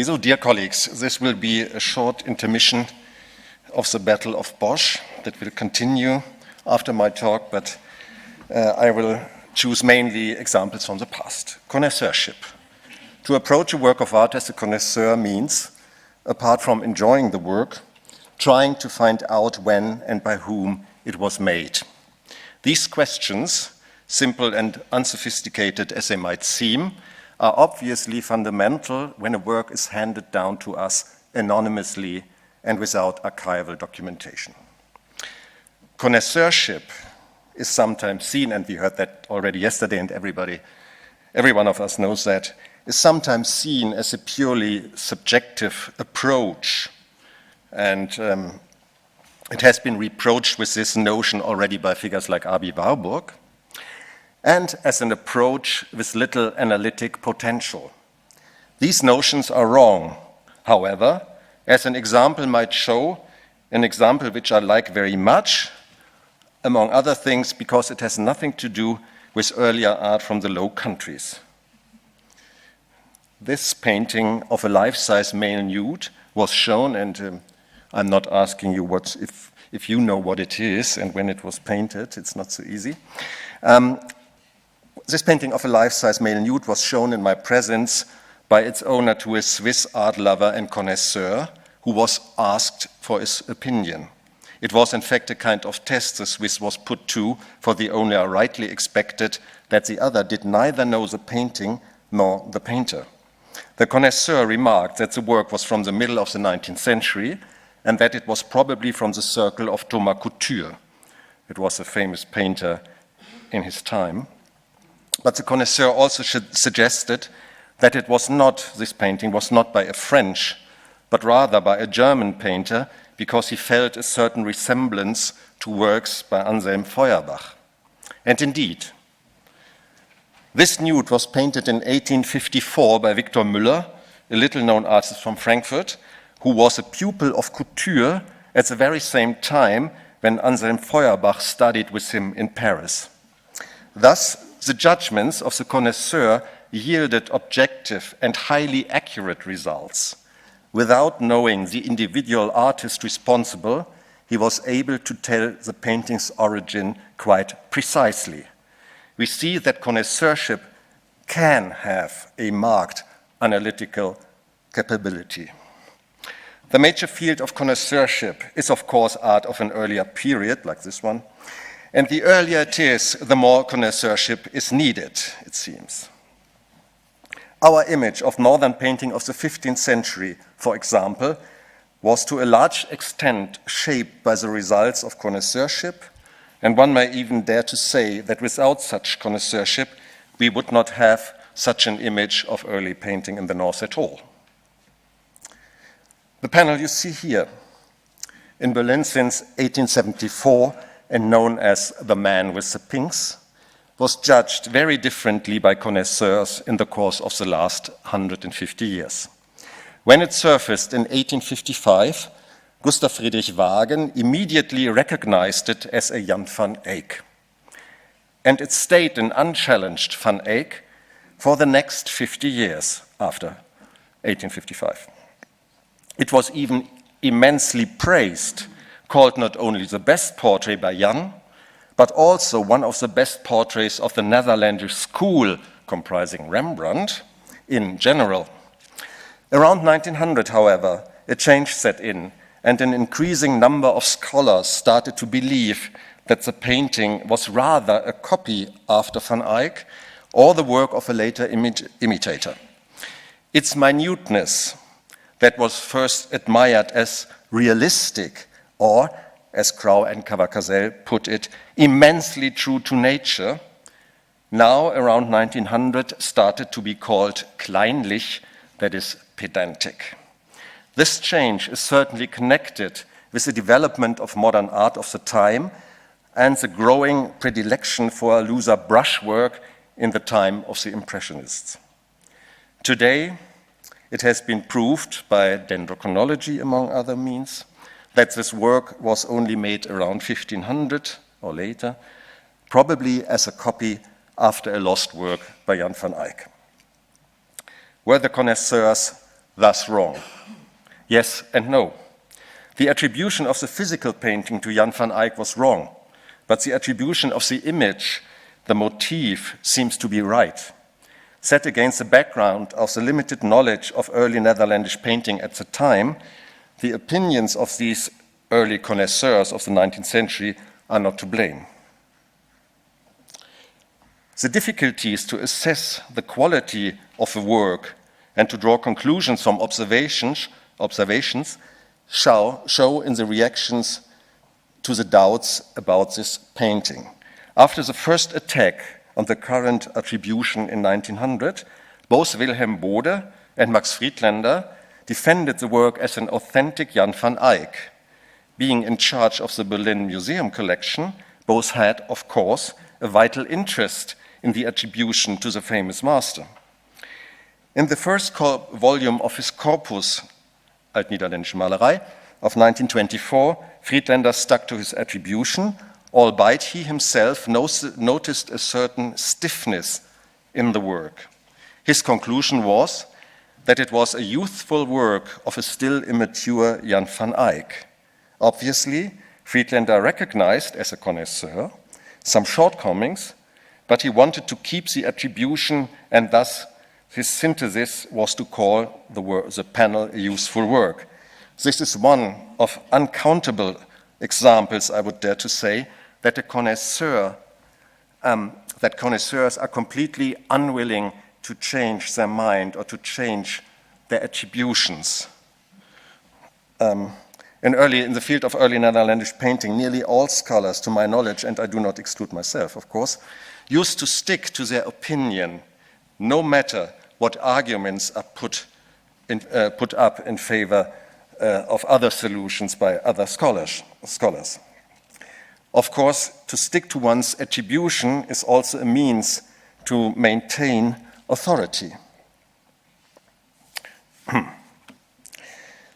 So, dear colleagues, this will be a short intermission of the Battle of Bosch that will continue after my talk, but I will choose mainly examples from the past. Connoisseurship. To approach a work of art as a connoisseur means, apart from enjoying the work, trying to find out when and by whom it was made. These questions, simple and unsophisticated as they might seem, are obviously fundamental when a work is handed down to us anonymously and without archival documentation. Connoisseurship is sometimes seen, and we heard that already yesterday, and every one of us knows that, is sometimes seen as a purely subjective approach. And it has been reproached with this notion already by figures like Abi Warburg, and as an approach with little analytic potential. These notions are wrong. However, as an example might show, an example which I like very much, among other things, because it has nothing to do with earlier art from the Low Countries. This painting of a life-size male nude was shown, and I'm not asking you if you know what it is and when it was painted. It's not so easy. This painting of a life-size male nude was shown in my presence by its owner to a Swiss art lover and connoisseur who was asked for his opinion. It was in fact a kind of test the Swiss was put to, for the owner rightly expected that the other did neither know the painting nor the painter. The connoisseur remarked that the work was from the middle of the 19th century and that it was probably from the circle of Thomas Couture. It was a famous painter in his time. But the connoisseur also suggested that this painting was not by a French, but rather by a German painter, because he felt a certain resemblance to works by Anselm Feuerbach. And indeed, this nude was painted in 1854 by Victor Müller, a little-known artist from Frankfurt, who was a pupil of Couture at the very same time when Anselm Feuerbach studied with him in Paris. Thus, the judgments of the connoisseur yielded objective and highly accurate results. Without knowing the individual artist responsible, he was able to tell the painting's origin quite precisely. We see that connoisseurship can have a marked analytical capability. The major field of connoisseurship is, of course, art of an earlier period, like this one. And the earlier it is, the more connoisseurship is needed, it seems. Our image of northern painting of the 15th century, for example, was to a large extent shaped by the results of connoisseurship, and one may even dare to say that without such connoisseurship, we would not have such an image of early painting in the north at all. The panel you see here, in Berlin since 1874, and known as The Man with the Pinks, was judged very differently by connoisseurs in the course of the last 150 years. When it surfaced in 1855, Gustav Friedrich Wagen immediately recognized it as a Jan van Eyck. And it stayed an unchallenged Van Eyck for the next 50 years after 1855. It was even immensely praised, called not only the best portrait by Jan, but also one of the best portraits of the Netherlandish school, comprising Rembrandt, in general. Around 1900, however, a change set in, and an increasing number of scholars started to believe that the painting was rather a copy after Van Eyck or the work of a later imitator. Its minuteness, that was first admired as realistic, or, as Grau and Cavacazel put it, immensely true to nature, now around 1900 started to be called kleinlich, that is pedantic. This change is certainly connected with the development of modern art of the time and the growing predilection for looser brushwork in the time of the Impressionists. Today, it has been proved by dendrochronology, among other means, that this work was only made around 1500 or later, probably as a copy after a lost work by Jan van Eyck. Were the connoisseurs thus wrong? Yes and no. The attribution of the physical painting to Jan van Eyck was wrong, but the attribution of the image, the motif, seems to be right. Set against the background of the limited knowledge of early Netherlandish painting at the time, the opinions of these early connoisseurs of the 19th century are not to blame. The difficulties to assess the quality of the work and to draw conclusions from observations show in the reactions to the doubts about this painting. After the first attack on the current attribution in 1900, both Wilhelm Bode and Max Friedlander defended the work as an authentic Jan van Eyck. Being in charge of the Berlin Museum collection, both had, of course, a vital interest in the attribution to the famous master. In the first volume of his Corpus, Altniederländische Malerei, of 1924, Friedlander stuck to his attribution, albeit he himself noticed a certain stiffness in the work. His conclusion was that it was a youthful work of a still immature Jan van Eyck. Obviously, Friedlander recognized, as a connoisseur, some shortcomings, but he wanted to keep the attribution, and thus his synthesis was to call the panel a useful work. This is one of uncountable examples, I would dare to say, that connoisseurs are completely unwilling to change their mind or to change their attributions. In the field of early Netherlandish painting, nearly all scholars, to my knowledge, and I do not exclude myself, of course, used to stick to their opinion, no matter what arguments are put up in favor of other solutions by other scholars. Of course, to stick to one's attribution is also a means to maintain authority.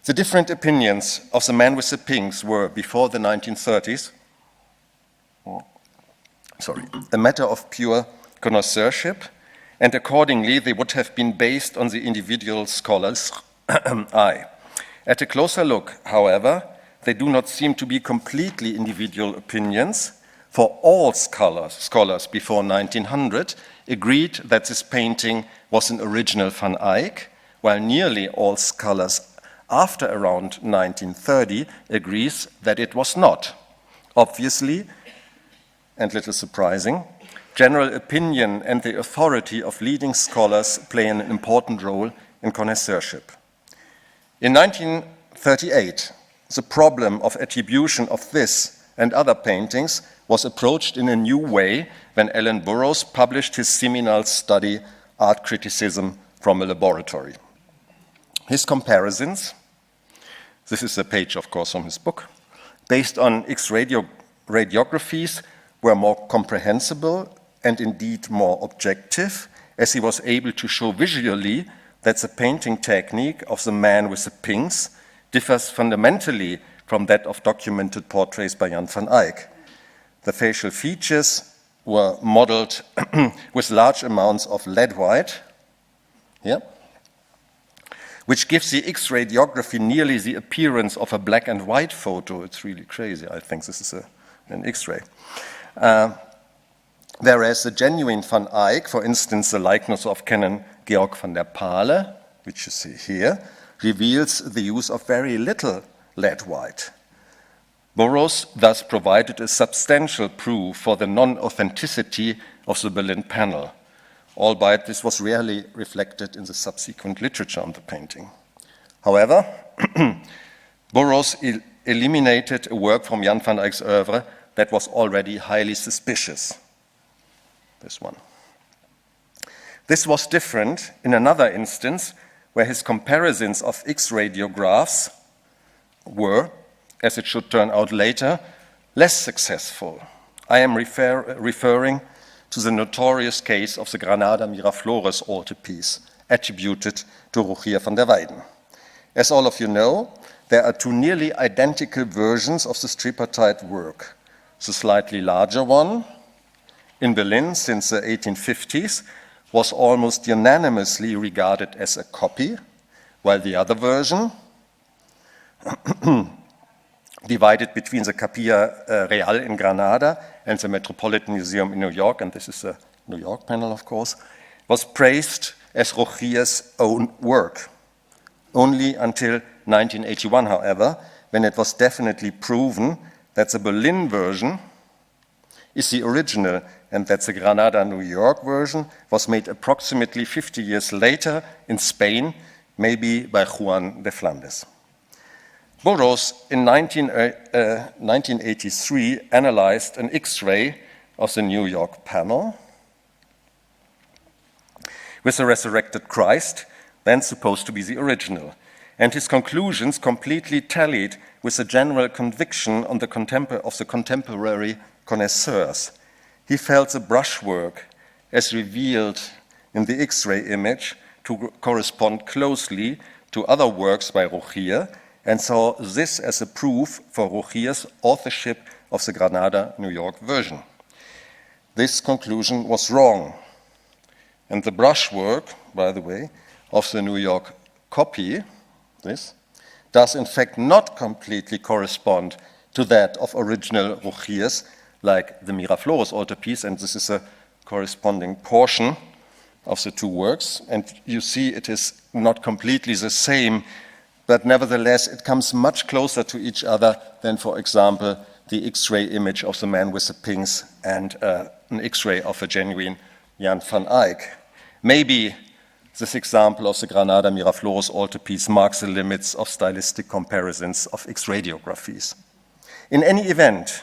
The different opinions of the man with the pinks were, before the 1930s, a matter of pure connoisseurship, and accordingly they would have been based on the individual scholar's eye. At a closer look, however, they do not seem to be completely individual opinions, for all scholars before 1900 agreed that this painting was an original Van Eyck, while nearly all scholars after around 1930 agrees that it was not. Obviously, and little surprising, general opinion and the authority of leading scholars play an important role in connoisseurship. In 1938, the problem of attribution of this and other paintings was approached in a new way when Alan Burroughs published his seminal study, Art Criticism from a Laboratory. His comparisons, this is a page, of course, from his book, based on X-radiographies, were more comprehensible and indeed more objective, as he was able to show visually that the painting technique of the man with the pinks differs fundamentally from that of documented portraits by Jan van Eyck. The facial features were modeled with large amounts of lead white, which gives the X-radiography nearly the appearance of a black and white photo. It's really crazy. I think this is an X-ray. Whereas the genuine Van Eyck, for instance, the likeness of Canon Georg van der Pale, which you see here, reveals the use of very little lead white. Burroughs thus provided a substantial proof for the non-authenticity of the Berlin panel, albeit this was rarely reflected in the subsequent literature on the painting. However, Burroughs eliminated a work from Jan van Eyck's oeuvre that was already highly suspicious. This one. This was different in another instance where his comparisons of X-radiographs were, as it should turn out later, less successful. I am referring to the notorious case of the Granada Miraflores altarpiece attributed to Rogier van der Weyden. As all of you know, there are two nearly identical versions of this tripartite work. The slightly larger one, in Berlin since the 1850s, was almost unanimously regarded as a copy, while the other version, divided between the Capilla Real in Granada and the Metropolitan Museum in New York, and this is the New York panel, of course, was praised as Rochier's own work. Only until 1981, however, when it was definitely proven that the Berlin version is the original and that the Granada New York version was made approximately 50 years later in Spain, maybe by Juan de Flandes. Burroughs in 1983 analyzed an X-ray of the New York panel with the resurrected Christ, then supposed to be the original, and his conclusions completely tallied with the general conviction on the contemporary connoisseurs. He felt the brushwork as revealed in the X-ray image to correspond closely to other works by Rochier, and saw this as a proof for Rochier's authorship of the Granada New York version. This conclusion was wrong, and the brushwork, by the way, of the New York copy, this, does in fact not completely correspond to that of original Rochier's, like the Miraflores altarpiece, and this is a corresponding portion of the two works, and you see it is not completely the same, but nevertheless it comes much closer to each other than, for example, the X-ray image of the man with the pinks and an X-ray of a genuine Jan van Eyck. Maybe this example of the Granada Miraflores altarpiece marks the limits of stylistic comparisons of X-radiographies. In any event,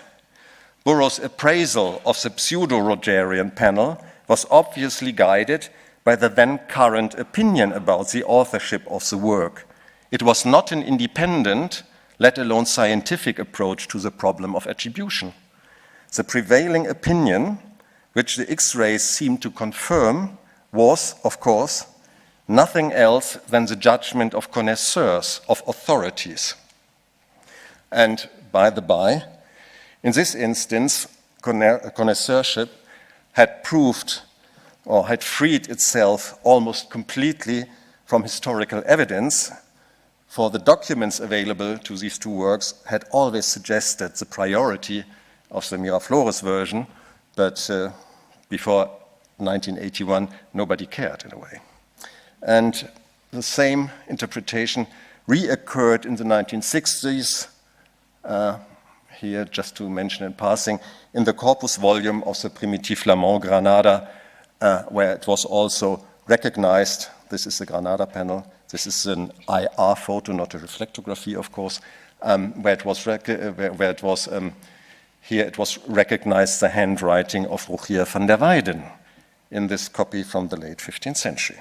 Burroughs' appraisal of the pseudo-Rogerian panel was obviously guided by the then current opinion about the authorship of the work. It was not an independent, let alone scientific approach to the problem of attribution. The prevailing opinion, which the X-rays seemed to confirm, was, of course, nothing else than the judgment of connoisseurs, of authorities. And by the by, in this instance, connoisseurship had proved or had freed itself almost completely from historical evidence, for the documents available to these two works had always suggested the priority of the Miraflores version, but before 1981, nobody cared in a way. And the same interpretation reoccurred in the 1960s, here just to mention in passing, in the corpus volume of the Primitif Flamand Granada, where it was also recognized, this is the Granada panel, this is an IR photo, not a reflectography, of course, where it was here it was recognized the handwriting of Rogier van der Weyden in this copy from the late 15th century.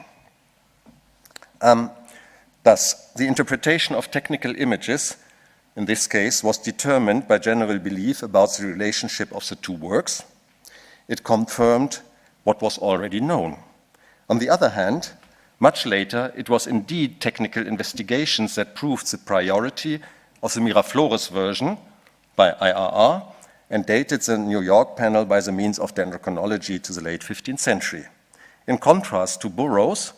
Thus, the interpretation of technical images, in this case, was determined by general belief about the relationship of the two works. It confirmed what was already known. On the other hand, much later, it was indeed technical investigations that proved the priority of the Miraflores version by IRR and dated the New York panel by the means of dendrochronology to the late 15th century. In contrast to Burroughs'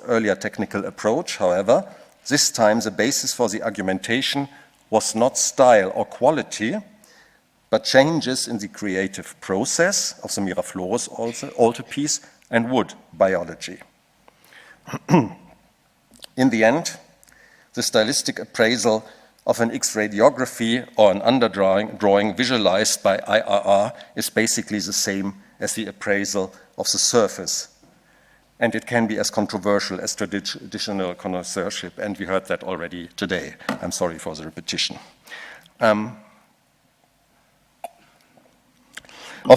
earlier technical approach, however, this time the basis for the argumentation was not style or quality, but changes in the creative process of the Miraflores altarpiece and wood biology. In the end, the stylistic appraisal of an X-radiography or an underdrawing visualized by IRR is basically the same as the appraisal of the surface. And it can be as controversial as traditional connoisseurship, and we heard that already today. I'm sorry for the repetition. Of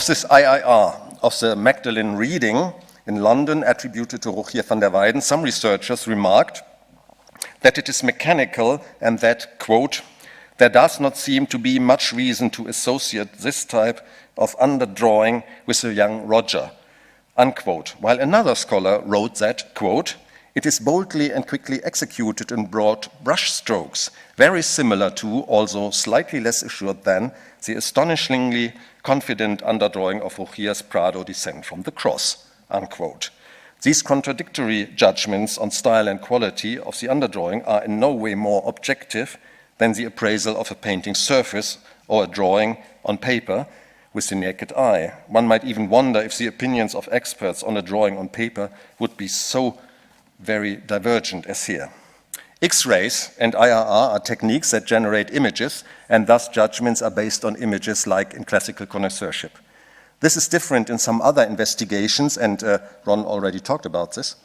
this IIR, of the Magdalene reading in London attributed to Rogier van der Weyden, some researchers remarked that it is mechanical and that, quote, there does not seem to be much reason to associate this type of underdrawing with a young Roger, unquote. While another scholar wrote that, quote, it is boldly and quickly executed in broad brush strokes, very similar to, although slightly less assured than, the astonishingly confident underdrawing of Rogier's Prado Descent from the Cross, unquote. These contradictory judgments on style and quality of the underdrawing are in no way more objective than the appraisal of a painting surface or a drawing on paper with the naked eye. One might even wonder if the opinions of experts on a drawing on paper would be so very divergent as here. X-rays and IRR are techniques that generate images, and thus judgments are based on images like in classical connoisseurship. This is different in some other investigations, and Ron already talked about this.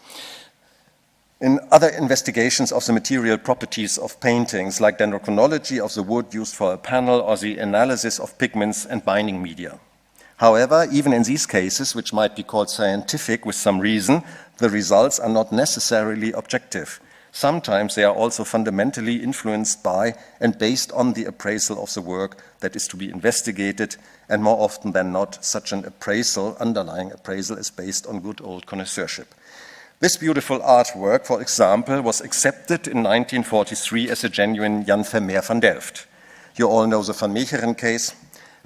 In other investigations of the material properties of paintings, like dendrochronology of the wood used for a panel or the analysis of pigments and binding media. However, even in these cases, which might be called scientific with some reason, the results are not necessarily objective. Sometimes they are also fundamentally influenced by and based on the appraisal of the work that is to be investigated, and more often than not, such an appraisal, underlying appraisal, is based on good old connoisseurship. This beautiful artwork, for example, was accepted in 1943 as a genuine Jan Vermeer van Delft. You all know the Van Meegeren case,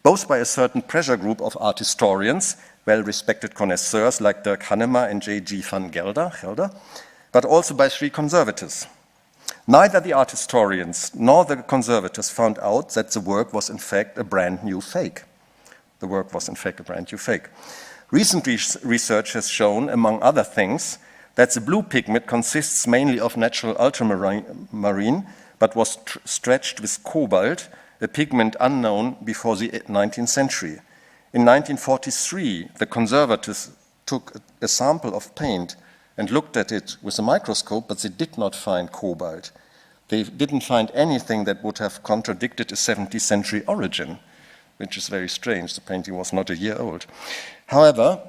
both by a certain pressure group of art historians, well-respected connoisseurs like Dirk Hannema and J.G. van Gelder, but also by 3 conservators. Neither the art historians nor the conservators found out that the work was in fact a brand new fake. The work was in fact a brand new fake. Recent research has shown, among other things, that the blue pigment consists mainly of natural ultramarine, but was stretched with cobalt, a pigment unknown before the 19th century. In 1943, the conservators took a sample of paint and looked at it with a microscope, but they did not find cobalt. They didn't find anything that would have contradicted a 17th century origin, which is very strange. The painting was not a year old. However,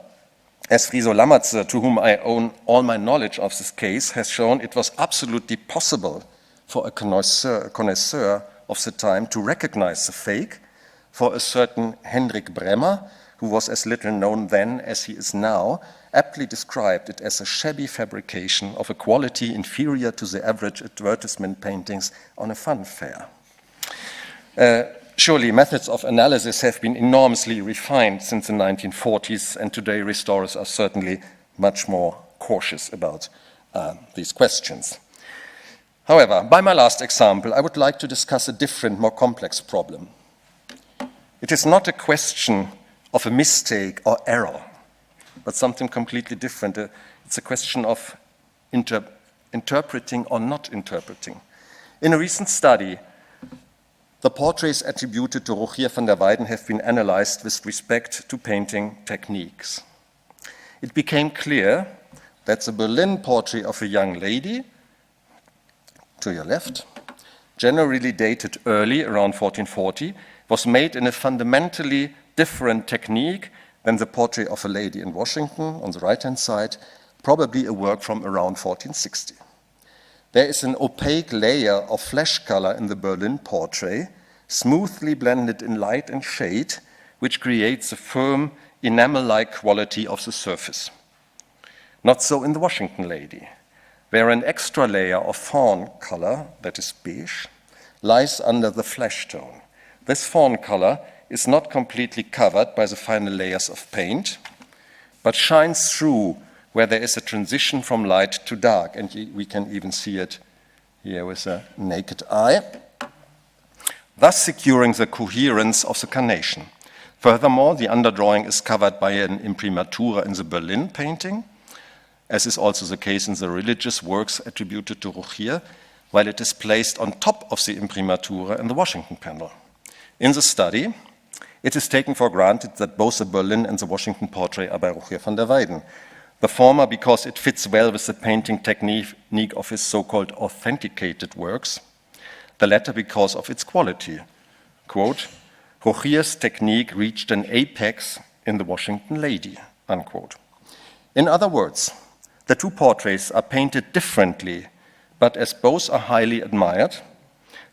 as Friso Lammertse, to whom I owe all my knowledge of this case, has shown, it was absolutely possible for a connoisseur of the time to recognize the fake. For a certain Hendrik Bremmer, who was as little known then as he is now, aptly described it as a shabby fabrication of a quality inferior to the average advertisement paintings on a fun fair. Surely methods of analysis have been enormously refined since the 1940s, and today restorers are certainly much more cautious about these questions. However, by my last example, I would like to discuss a different, more complex problem. It is not a question of a mistake or error, but something completely different. It's a question of interpreting or not interpreting. In a recent study, the portraits attributed to Rogier van der Weyden have been analyzed with respect to painting techniques. It became clear that the Berlin portrait of a young lady, to your left, generally dated early, around 1440, was made in a fundamentally different technique than the portrait of a lady in Washington on the right-hand side, probably a work from around 1460. There is an opaque layer of flesh color in the Berlin portrait, smoothly blended in light and shade, which creates a firm, enamel-like quality of the surface. Not so in the Washington lady, where an extra layer of fawn color, that is beige, lies under the flesh tone. This fawn color is not completely covered by the final layers of paint, but shines through where there is a transition from light to dark, and we can even see it here with a naked eye, thus securing the coherence of the carnation. Furthermore, the underdrawing is covered by an imprimatura in the Berlin painting, as is also the case in the religious works attributed to Rogier, while it is placed on top of the imprimatura in the Washington panel. In the study, it is taken for granted that both the Berlin and the Washington portrait are by Rogier van der Weyden. The former because it fits well with the painting technique of his so-called authenticated works, the latter because of its quality. Quote, Rogier's technique reached an apex in the Washington lady, unquote. In other words, the two portraits are painted differently, but as both are highly admired,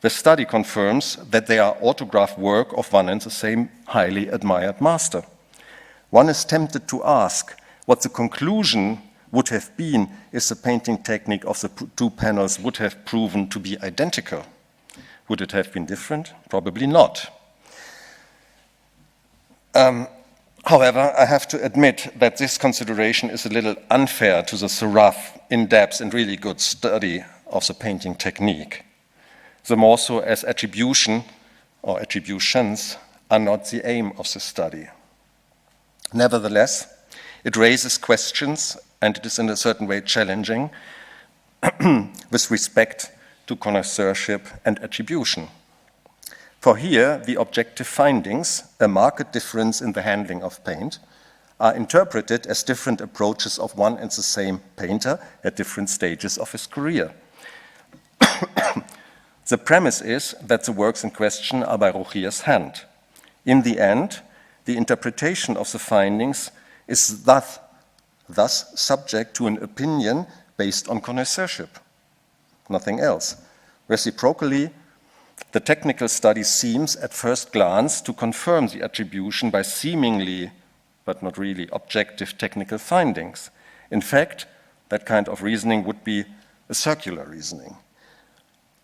the study confirms that they are autograph work of one and the same highly admired master. One is tempted to ask what the conclusion would have been if the painting technique of the two panels would have proven to be identical. Would it have been different? Probably not. However, I have to admit that this consideration is a little unfair to the thorough, in-depth, and really good study of the painting technique. The more so as attribution or attributions are not the aim of the study. Nevertheless, it raises questions, and it is in a certain way challenging with respect to connoisseurship and attribution. For here, the objective findings, a marked difference in the handling of paint, are interpreted as different approaches of one and the same painter at different stages of his career. The premise is that the works in question are by Rochier's hand. In the end, the interpretation of the findings is thus subject to an opinion based on connoisseurship, nothing else. Reciprocally, the technical study seems at first glance to confirm the attribution by seemingly, but not really, objective technical findings. In fact, that kind of reasoning would be a circular reasoning.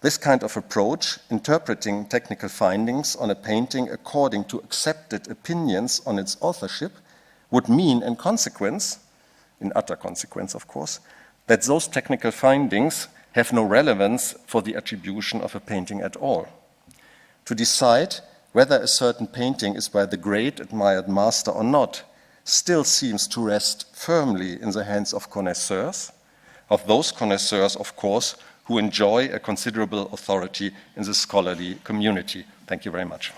This kind of approach, interpreting technical findings on a painting according to accepted opinions on its authorship, would mean in consequence, in utter consequence of course, that those technical findings have no relevance for the attribution of a painting at all. To decide whether a certain painting is by the great admired master or not still seems to rest firmly in the hands of connoisseurs, of those connoisseurs, of course, who enjoy a considerable authority in the scholarly community. Thank you very much.